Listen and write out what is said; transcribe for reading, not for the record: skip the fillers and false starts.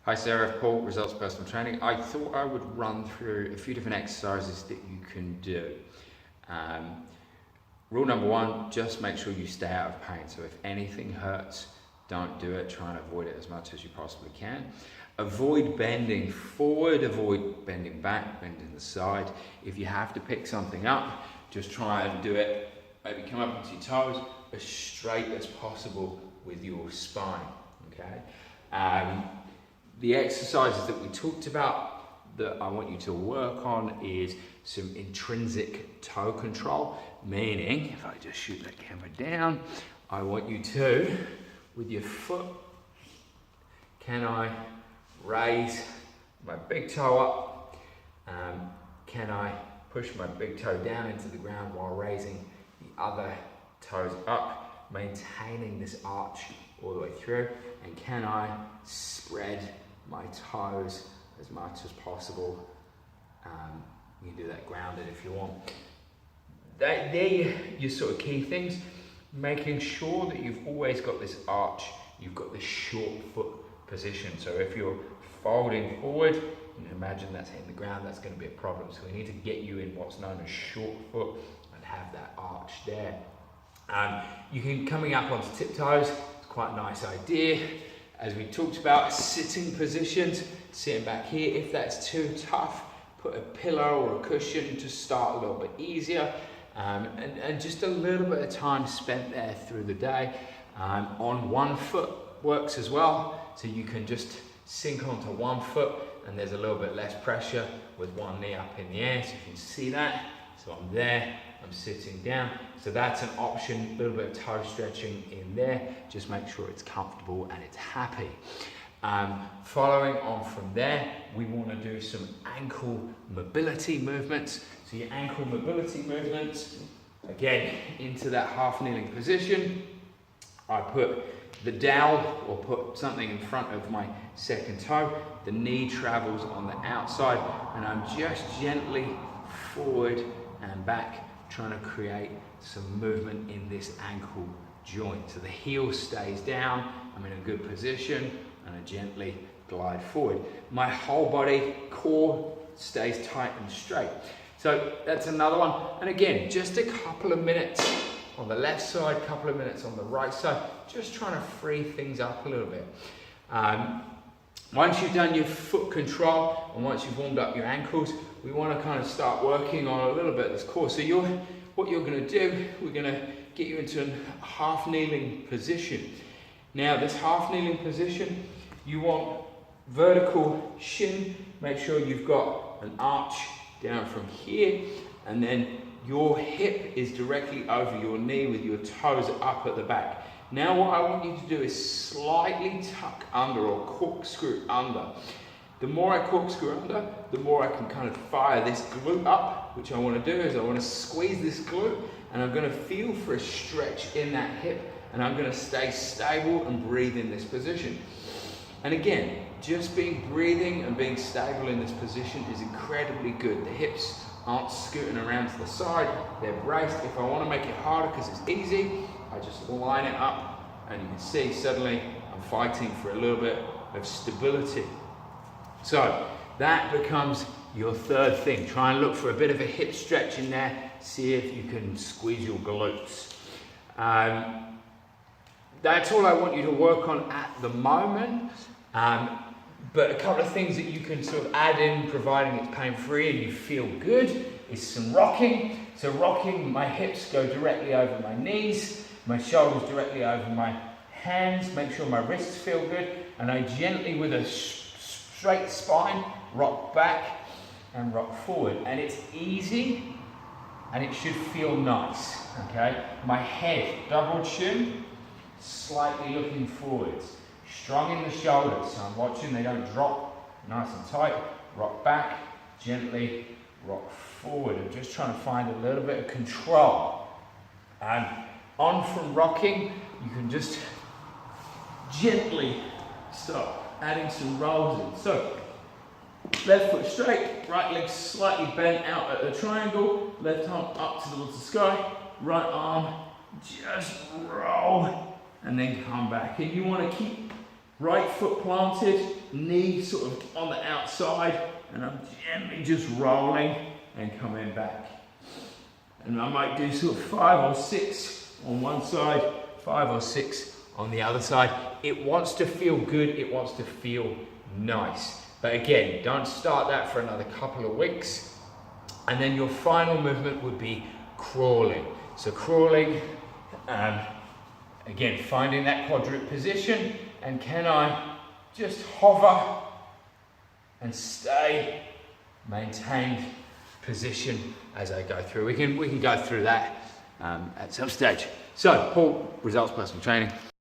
Hi Sarah, Paul, Results Personal Training. I thought I would run through a few different exercises that you can do. Rule number one, just make sure you stay out of pain. So if anything hurts, don't do it. Try and avoid it as much as you possibly can. Avoid bending forward, avoid bending back, bend in the side. If you have to pick something up, just try and do it. Maybe come up onto your toes as straight as possible with your spine, okay? The exercises that we talked about that I want you to work on is some intrinsic toe control, meaning, if I just shoot that camera down, I want you to, with your foot, can I raise my big toe up? Can I push my big toe down into the ground while raising the other toes up, maintaining this arch all the way through? And can I spread my toes as much as possible? You can do that grounded if you want. They're your sort of key things. Making sure that you've always got this arch, you've got this short foot position. So if you're folding forward, you can imagine that's hitting the ground, that's going to be a problem. So we need to get you in what's known as short foot and have that arch there. You can coming up onto tiptoes, it's quite a nice idea. As we talked about, sitting positions, sitting back here. If that's too tough, put a pillow or a cushion to start a little bit easier. And just a little bit of time spent there through the day. On one foot works as well. So you can just sink onto one foot and there's a little bit less pressure with one knee up in the air. So you can see that. So I'm there, I'm sitting down. So that's an option, a little bit of toe stretching in there. Just make sure it's comfortable and it's happy. Following on from there, we want to do some ankle mobility movements. So your ankle mobility movements, again, into that half kneeling position. I put the dowel or put something in front of my second toe. The knee travels on the outside and I'm just gently forward and back, trying to create some movement in this ankle joint. So the heel stays down, I'm in a good position, and I gently glide forward. My whole body, core stays tight and straight. So that's another one. And again, just a couple of minutes on the left side, a couple of minutes on the right side, just trying to free things up a little bit. Once you've done your foot control and once you've warmed up your ankles, we want to kind of start working on a little bit of this core. So what you're going to do, we're going to get you into a half kneeling position. Now this half kneeling position, you want vertical shin. Make sure you've got an arch down from here and then your hip is directly over your knee with your toes up at the back. Now what I want you to do is slightly tuck under or corkscrew under. The more I corkscrew under, the more I can kind of fire this glute up, which I want to do is I want to squeeze this glute and I'm going to feel for a stretch in that hip and I'm going to stay stable and breathe in this position. And again, just breathing and being stable in this position is incredibly good. The hips aren't scooting around to the side, they're braced. If I want to make it harder because it's easy, I just line it up and you can see suddenly I'm fighting for a little bit of stability. So that becomes your third thing. Try and look for a bit of a hip stretch in there, see if you can squeeze your glutes. That's all I want you to work on at the moment. But a couple of things that you can sort of add in, providing it's pain-free and you feel good, is some rocking. So rocking, my hips go directly over my knees, my shoulders directly over my hands, make sure my wrists feel good, and I gently, with a straight spine, rock back and rock forward. And it's easy and it should feel nice, okay? My head, double chin, slightly looking forwards. Strong in the shoulders, so I'm watching they don't drop, nice and tight. Rock back, gently rock forward. I'm just trying to find a little bit of control. And on from rocking, you can just gently stop adding some rolls in. So, left foot straight, right leg slightly bent out at the triangle, left arm up towards the sky, right arm just roll and then come back. And you want to keep right foot planted, knee sort of on the outside, and I'm gently just rolling and coming back. And I might do sort of 5 or 6 on one side, 5 or 6 on the other side. It wants to feel good, it wants to feel nice. But again, don't start that for another couple of weeks. And then your final movement would be crawling. So crawling, again, finding that quadruped position, and can I just hover and stay maintained position as I go through. We can go through that at some stage. So, Paul, results personal training.